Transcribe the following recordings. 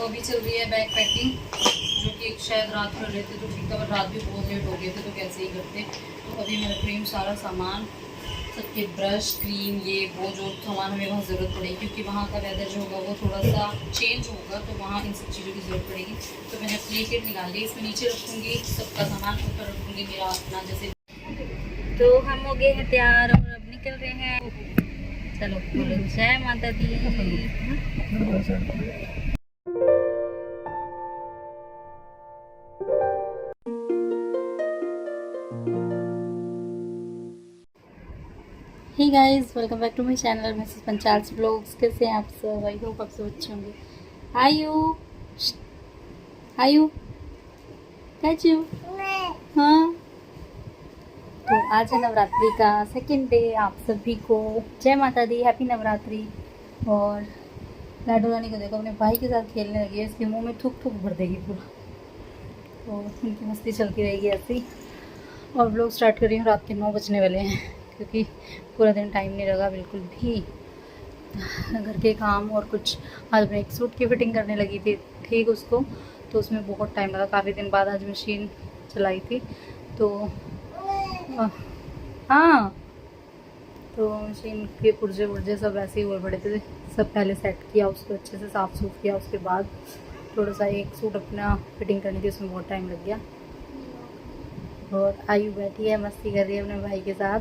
अभी चल रही है बैग पैकिंग, जो कि शायद रात में रहे थे तो ठीक था, पर रात भी बहुत लेट हो गए थे तो कैसे ही करते। तो अभी मैं रख रही हूँ सारा सामान, सबके ब्रश, क्रीम, ये वो जो सामान हमें वहाँ ज़रूरत पड़ेगी, क्योंकि वहाँ का वेदर जो होगा वो थोड़ा सा चेंज होगा, तो वहाँ इन सब चीज़ों की ज़रूरत पड़ेगी। तो मैंने अपनी किट निकाल ली, इसमें नीचे रखूँगी सबका सामान, ऊपर रखूँगी मेरा अपना। जैसे तो हम हो गए हैं तैयार और अब निकल रहे हैं। चलो बोलो जय माता दी। Hey guys, welcome back to my channel Mrs Panchal's blogs. कैसे हैं आप सब? आई होप आप सब अच्छे होंगे। आयु आयु कैचू हाँ, तो आज है नवरात्रि का सेकंड डे। आप सभी को जय माता दी, हैप्पी नवरात्रि। और लाडो रानी को देखो अपने भाई के साथ खेलने लगी है, इसके मुंह में थूक थूक भर देगी पूरा, तो उनकी मस्ती चलती रहेगी ऐसे ही। और व्लॉग स्टार्ट कर रही हूँ, रात के 9 बजने वाले हैं, क्योंकि पूरा दिन टाइम नहीं लगा बिल्कुल भी। घर के काम और कुछ, आज मैं एक सूट की फिटिंग करने लगी थी ठीक उसको, तो उसमें बहुत टाइम लगा। काफ़ी दिन बाद आज मशीन चलाई थी, तो हाँ, तो मशीन के पुर्जे पुर्जे सब ऐसे ही हुए पड़े थे, सब पहले सेट किया, उसको अच्छे से साफ़ सूफ किया। उसके बाद थोड़ा सा एक सूट अपना फिटिंग करनी थी, उसमें बहुत टाइम लग गया। और आयु बैठी है, मस्ती कर रही है अपने भाई के साथ।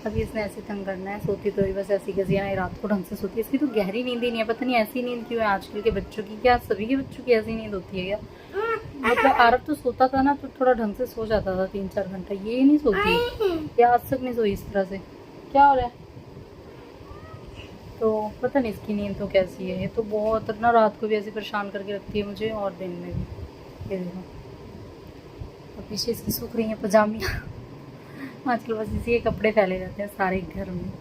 अभी इसने ऐसे तंग करना है, सोती तो ही बस ऐसी कैसी है, रात को ढंग से सोती है। इसकी तो गहरी नींद ही नहीं है, पता नहीं ऐसी नींद क्यों है आजकल के बच्चों की। क्या सभी के बच्चों की ऐसी नींद होती है क्या? मतलब आरब तो सोता था ना, तो थोड़ा ढंग से सो जाता था 3-4 घंटा, ये नहीं सोती या आज तक नहीं सोई इस तरह से। क्या हो रहा है? तो पता नहीं इसकी नींद तो कैसी है। ये तो बहुत ना रात को भी ऐसे परेशान करके रखती है मुझे, और दिन में भी। ये देखो, और पीछे इसकी सूख रही है पजामियाँ। आजकल बस इसी के कपड़े फैले जाते हैं सारे घर में।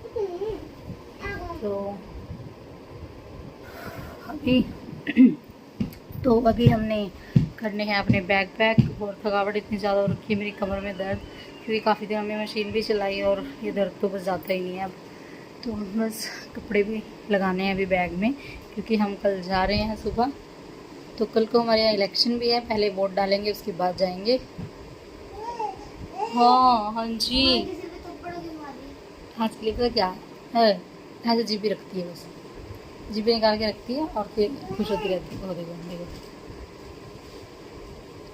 तो अभी हमने करने हैं अपने बैग पैक। और थकावट इतनी ज़्यादा हो रखी है, मेरी कमर में दर्द, क्योंकि काफ़ी दिन हमने मशीन भी चलाई और ये दर्द तो बस जाता ही नहीं है अब। तो बस कपड़े भी लगाने हैं अभी बैग में, क्योंकि हम कल जा रहे हैं सुबह। तो कल को हमारे यहाँ इलेक्शन भी है, पहले वोट डालेंगे उसके बाद जाएंगे। हाँ जी, आज के लिए क्या है, ऐसे जीबी रखती है, बस जीबी निकाल के रखती है और फिर खुश होती रहती है। देखो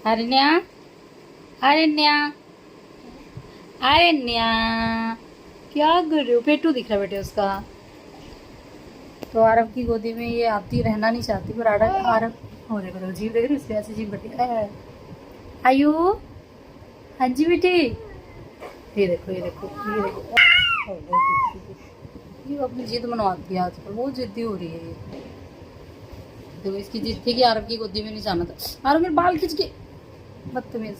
अरण्या, अरण्या, अरण्या, क्या कर रहे हो? पेटू दिख रहा बेटे उसका। तो आरब की गोदी में ये आती, रहना नहीं चाहती, पर आरब हो देखो जीभ देख रही है, इसलिए ऐसी जीभ बटी है। आयु हाँ जी बेटे, ये देखो ये देखो ये देखो, ये अपनी जिद मनवाती है आजकल, बहुत जिद्दी हो रही है ये। तो इसकी जिद थी कि आरब की गोदी में नहीं जाना था। आरब मेरे बाल खींच के, बदतमीज।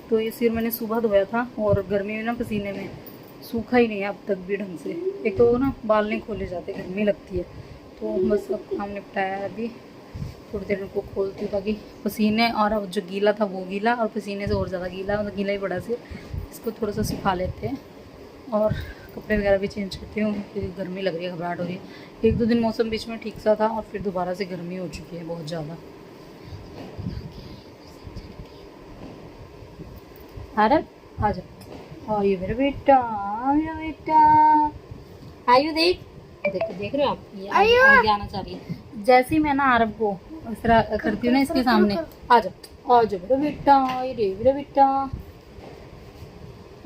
तो ये सिर मैंने सुबह धोया था, और गर्मी में ना पसीने में सूखा ही नहीं है अब तक भी ढंग से। एक तो ना बाल नहीं खोले जाते, गर्मी लगती है। तो बस अब काम निपटाया है अभी, थोड़ी देर उनको खोलती हूँ ताकि पसीने, और अब जो गीला था वो गीला, और पसीने से और ज़्यादा गीला, मतलब गीला ही पड़ा सिर। इसको थोड़ा सा सुखा लेते हैं और कपड़े वगैरह भी चेंज करती हूँ, क्योंकि गर्मी लग रही है, घबराहट हो रही है। 1-2 दिन मौसम बीच में ठीक सा था, और फिर दोबारा से गर्मी हो चुकी है बहुत ज़्यादा। आरब आ जाओ, आयु मेरा बेटा, मेरा बेटा आयु, देख रहे हो आप, ये आगे आना चाह रही है। जैसे ही मैं ना आरब को इस तरह करती हूँ ना इसके सामने, आ जाओ मेरा बेटा, ये मेरा बेटा।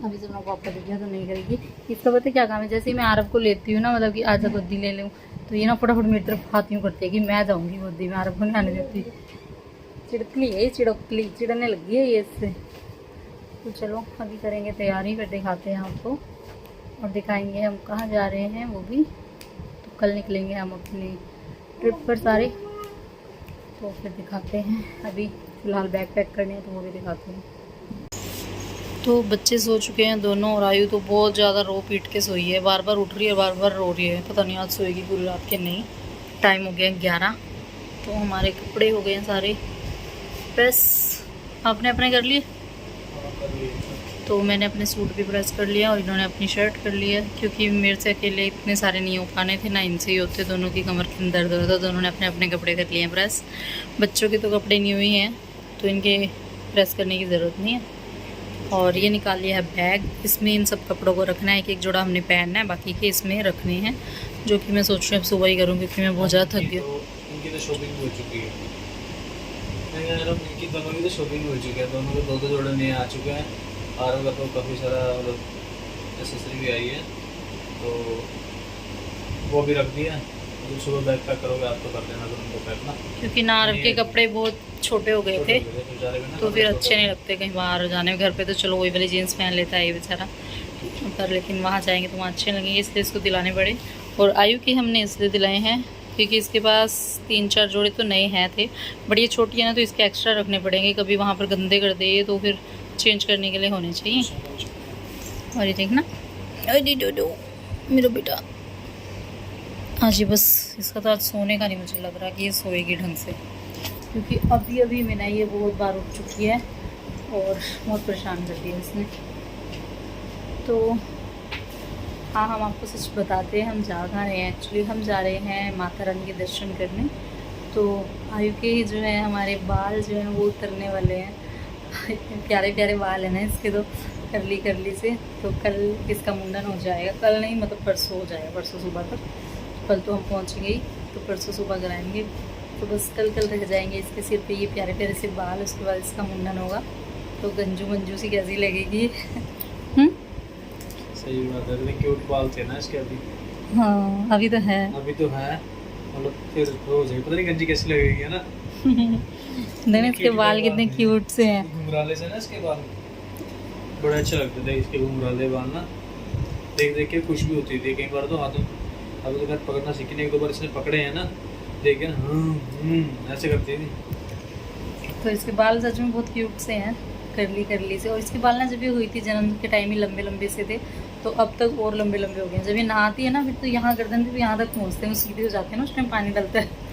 अभी जब मैं पापा दिख गया तो नहीं करेगी। इसका पता क्या काम है, जैसे ही मैं आरब को लेती हूँ ना, मतलब कि आजा गोदी ले लूँ, तो ये ना फटाफट मेरी तरफ हाथ यूँ करती है कि मैं जाऊँगी गोदी में, आरब को नहीं आने देती। चिड़कली है, चिड़कली चिड़ने लगी है ये इससे। तो चलो अभी करेंगे तैयारी, फिर दिखाते हैं आपको, और दिखाएंगे हम कहाँ जा रहे हैं वो भी। तो कल निकलेंगे हम अपनी ट्रिप पर सारे, तो फिर दिखाते हैं। अभी फ़िलहाल बैग पैक करने हैं, तो वो भी दिखाते हैं। तो बच्चे सो चुके हैं दोनों, और आयु तो बहुत ज़्यादा रो पीट के सोई है, बार बार उठ रही है, बार बार रो रही है। पता नहीं आज सोएगी पूरी रात के नहीं। टाइम हो गया 11। तो हमारे कपड़े हो गए हैं सारे प्रेस, आपने अपने कर लिए। तो मैंने अपने सूट भी प्रेस कर लिया और इन्होंने अपनी शर्ट कर लिया, क्योंकि मेरे से अकेले इतने सारे नहीं हो पाने थे ना, इनसे ही होते। दोनों की कमर के अंदर दर्द होता, दोनों ने अपने अपने कपड़े कर लिए हैं प्रेस। बच्चों के तो कपड़े नहीं हुई हैं तो इनके प्रेस करने की ज़रूरत नहीं है। और ये निकाल लिया है बैग, इसमें इन सब कपड़ों को रखना है। एक एक जोड़ा हमने पहनना है, बाकी के इसमें रखने हैं, जो कि मैं सोच रही हूँ अब सुबह ही करूँ, क्योंकि मैं बहुत ज़्यादा थक गई। इनकी तो शॉपिंग हो चुकी है, इनकी दोनों की तो शॉपिंग हो चुकी है, दोनों के 2-2 जोड़े नए आ चुके हैं। आरव का तो काफ़ी सारा मतलब एसेसरी भी आई है, तो वो भी रख दिया। तो सुबह बैग पैक करोगे आप तो कर देना फिर उनको पैक ना, क्योंकि नारव के कपड़े बहुत छोटे हो गए थे तो फिर अच्छे नहीं लगते कहीं बाहर जाने में। घर पे तो चलो वही वाली जीन्स पहन लेता है ये बेचारा, पर लेकिन वहाँ जाएंगे तो वहाँ अच्छे लगेंगे, इसलिए इसको दिलाने पड़े। और आयु की हमने इसलिए दिलाए हैं क्योंकि इसके पास 3-4 जोड़े तो नए हैं थे, बट ये छोटी है ना, तो इसके एक्स्ट्रा रखने पड़ेंगे। कभी वहाँ पर गंदे कर दे तो फिर चेंज करने के लिए होने चाहिए। और ये देखना, अरे डो मेरा बेटा, हाँ जी, बस इसका तो आज सोने का नहीं मुझे लग रहा कि ये सोएगी ढंग से, क्योंकि अभी अभी मैंने ये बहुत बार उठ चुकी है और बहुत परेशान कर दिया इसने। तो हाँ, हम आपको सच बताते हैं, हम जा कहाँ रहे हैं। एक्चुअली हम जा रहे हैं माता रानी के दर्शन करने। तो आयु के जो है हमारे बाल जो हैं वो उतरने वाले हैं। प्यारे प्यारे बाल हैं ना इसके, तो करली से। तो कल इसका मुंडन हो जाएगा, कल नहीं मतलब परसों हो जाएगा, परसों सुबह तक। कल तो हम पहुँचेंगे ही, तो परसों सुबह कराएंगे। तो बस कल रह जाएंगे इसके सिर पे ये प्यारे प्यारे से बाल। उसके बाद इसका मुंडन होगा, तो गंजू मंजू सी कैसी लगेगी। सही बात है, इतने क्यूट बाल थे ना इसके अभी। हाँ, अभी तो है मतलब फिर हो जाएगी, पता नहीं गंजी कैसी लगेगी, है ना। देखना इसके बाल कितने क्यूट से हैं। घुंघराले से ना इसके बाल बड़े अच्छे लगते थे, इसके घुंघराले बाल ना देख देख के खुश भी होती थी। कई बार तो हाथों, अभी तो खैर पकड़ना सीखी नहीं, 1-2 बार इसने पकड़े हैं ना, देखे ना ऐसे करती थी। तो इसके बाल सच में बहुत क्यूट से हैं, करली से। और इसके बाल ना जब ये हुई थी जन्म के टाइम ही लंबे से थे, तो अब तक और लंबे हो गए हैं। जब ये नहाती है ना, फिर तो यहाँ गर्दन भी यहाँ तक पहुँचते हैं, सीधे हो जाते हैं ना, उस टाइम पानी डलता है।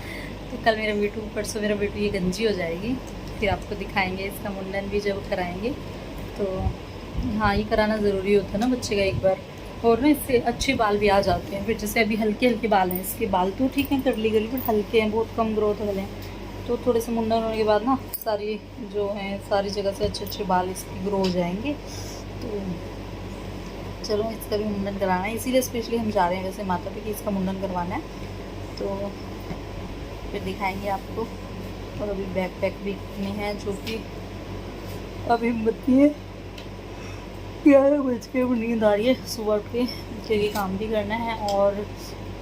तो कल मेरा बेटू, परसों मेरा बेटू ये गंजी हो जाएगी, फिर आपको दिखाएंगे इसका मुंडन भी जब कराएंगे। तो हाँ, ये कराना ज़रूरी होता है ना बच्चे का एक बार, और ना इससे अच्छे बाल भी आ जाते हैं। फिर जैसे अभी हल्के बाल हैं इसके, बाल तो ठीक हैं करली बट हल्के हैं, बहुत कम ग्रोथ वाले हैं। तो थोड़े से मुंडन होने के बाद ना सारी जो हैं सारी जगह से अच्छे बाल इसके ग्रो हो जाएंगे। तो चलो इसका भी मुंडन कराना है, इसीलिए स्पेशली हम जा रहे हैं वैसे माता पे कि इसका मुंडन करवाना है। तो फिर दिखाएंगे आपको। और अभी बैग पैक भी करनी है, जो कि अभी बत्ती है 11 बज के, नींद आ रही है सुबह उठ के, क्योंकि काम भी करना है और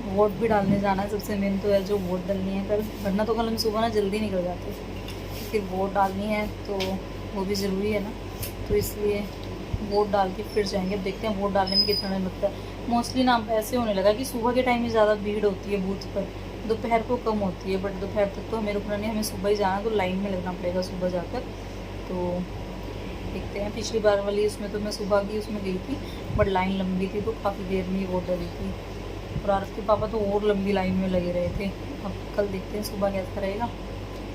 वोट भी डालने जाना है। सबसे मेन तो है जो वोट डालनी है कल, वरना तो कल हम सुबह ना जल्दी निकल जाते, फिर वोट डालनी है तो वो भी ज़रूरी है ना। तो इसलिए वोट डाल के फिर जाएंगे। अब देखते हैं वोट डालने में कितना टाइम लगता है। मोस्टली ना ऐसे होने लगा कि सुबह के टाइम में ज़्यादा भीड़ होती है बूथ पर, दोपहर को कम होती है, बट दोपहर तक तो हमें रुकना नहीं, हमें सुबह ही जाना, तो लाइन में लगना पड़ेगा सुबह जाकर। तो देखते हैं, पिछली बार वाली उसमें तो मैं सुबह की उसमें गई थी, बट लाइन लंबी थी, तो काफ़ी देर में ही वोट डाली थी। और आरफ के पापा तो और लंबी लाइन में लगे रहे थे। अब कल देखते हैं सुबह कैसा रहेगा।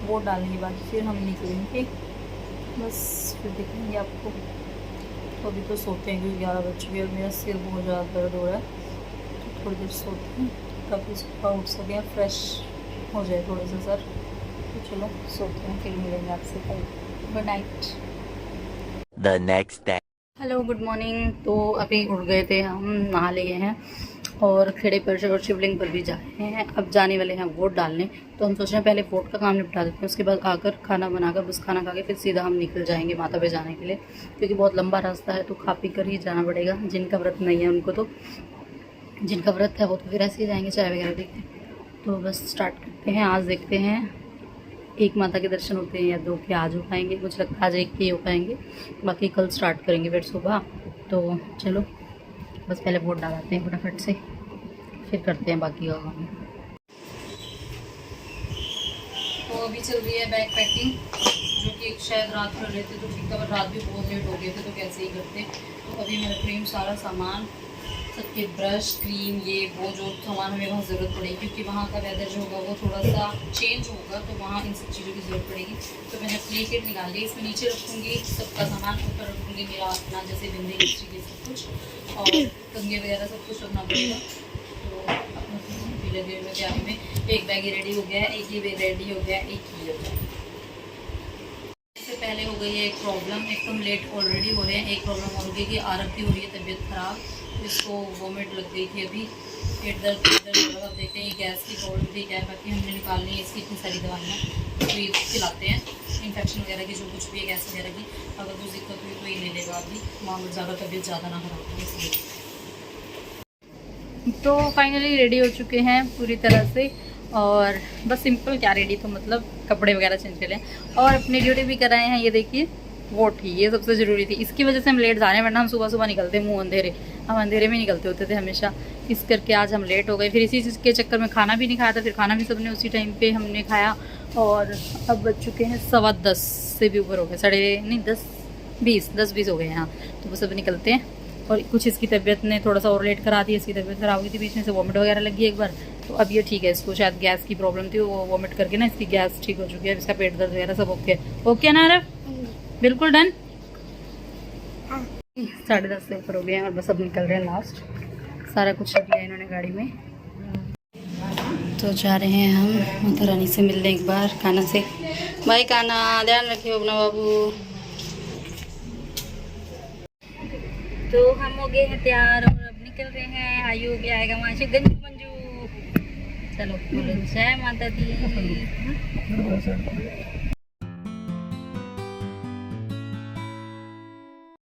वोट डालने के बाद फिर हम निकलेंगे, बस फिर देखेंगे आपको। तो अभी तो सोते हैं क्योंकि 11 बज गए और मेरा सिर बहुत ज़्यादा दर्द हो रहा है, तो थोड़ी देर सोते हैं ताकि सुबह उठ सकें, फ्रेश हो जाए थोड़ा सा सर। तो चलो सोते हैं, फिर मिलेंगे आपसे कल। Good night. The next day. Hello, good morning. तो अभी उठ गए थे हम, नहा लिए हैं और खेड़े पर और शिवलिंग पर भी जा रहे हैं। अब जाने वाले हैं वोट डालने, तो हम सोच रहे हैं पहले वोट का काम निपटा देते हैं, उसके बाद आकर खाना बनाकर बस खाना खा के फिर सीधा हम निकल जाएंगे माता पे जाने के लिए, क्योंकि बहुत लंबा रास्ता है, तो खा पी कर ही जाना पड़ेगा। जिनका व्रत नहीं है उनको, तो जिनका व्रत है वो तो फिर ऐसे ही जाएंगे चाय वगैरह पी के। तो बस स्टार्ट करते हैं। आज देखते हैं एक माता के दर्शन होते हैं या 2 के आज हो पाएंगे, मुझे लगता है आज 1 के ही हो पाएंगे, बाकी कल स्टार्ट करेंगे फिर सुबह। तो चलो बस पहले वोट डालते हैं फटाफट से, फिर करते हैं बाकी का काम। तो अभी चल रही है बैग पैकिंग, जो कि एक शायद रात कर रहे थे तो ठीक था, पर रात भी बहुत लेट हो गए थे तो कैसे ही करते। तो अभी मैं रख रही हूँ सारा सामान सबके ब्रश, क्रीम, ये वो जो सामान हमें वहाँ ज़रूरत पड़ेगी, क्योंकि वहाँ का वेदर जो होगा वो थोड़ा सा चेंज होगा, तो वहाँ इन सब चीज़ों की ज़रूरत पड़ेगी। तो मैंने अपनी किट निकाल ली, इसमें नीचे रखूँगी सबका सामान, ऊपर रखूँगी मेरा अपना जैसे बिंदी हिस्ट्री ये सब कुछ, और कंघे वगैरह सब कुछ रखना पड़ेगा। तो अपना भी लगे हुए तैयारी में, एक बैग ही रेडी हो गया है, एक ही बैग रेडी हो गया, एक ही हो गया। इससे पहले हो गई है एक प्रॉब्लम, एक तो हम लेट ऑलरेडी हो रहे हैं, एक प्रॉब्लम हो गई कि आरब की हो रही है तबीयत ख़राब, इसको वॉमिट लग गई थी, अभी पेट दर्द हो रहा। अब देखते हैं ये गैस की प्रॉब्लम थी क्या, बाकी हमने निकालनी है इसकी इतनी सारी दवाइयाँ, तो ये खिलाते हैं इन्फेक्शन वगैरह की, जो कुछ भी है गैस वगैरह की, अगर कुछ दिक्कत हुई तो ये ले लेगा अभी, मामूल ज़्यादा तबीयत ज़्यादा ना खराब हो इसलिए। तो फाइनली रेडी हो चुके हैं पूरी तरह से, और बस सिंपल क्या रेडी, तो मतलब कपड़े वगैरह चेंज कर लें और अपनी ड्यूटी भी कराए हैं। ये देखिए वो ठीक, ये सबसे ज़रूरी थी, इसकी वजह से हम लेट जा रहे हैं, वरना हम सुबह सुबह निकलते मुँह अंधेरे, हम अंधेरे में निकलते होते थे हमेशा, इस करके आज हम लेट हो गए। फिर इसी चीज़ के चक्कर में खाना भी नहीं खाया था, फिर खाना भी सबने उसी टाइम पे हमने खाया, और अब बज चुके हैं 10:15 से भी ऊपर हो गए, 10:20 हो गए हैं। हाँ, तो बस अब निकलते हैं। और कुछ इसकी तबीयत ने थोड़ा सा और लेट करा दी, इसकी तबीयत ख़राब हुई थी, बीच में से वॉमिट वगैरह लगी एक बार, तो अब ये ठीक है, इसको शायद गैस की प्रॉब्लम थी, वो वॉमिट करके ना इसकी गैस ठीक हो चुकी है, इसका पेट दर्द वगैरह सब ओके ना आरव, बिल्कुल डन। 10:30 से ऊपर हो गए हैं और बस अब निकल रहे हैं लास्ट, सारा कुछ रख लिया इन्होंने गाड़ी में। तो जा रहे हैं हम माता रानी से मिलने एक बार, काना से। भाई काना, ध्यान रखियो अपना बाबू। तो हम हो गए हैं तैयार और अब निकल रहे हैं। आयु हो गया आएगा वहाँ से गंजू मंजू। चलो बोलो जय माता दी।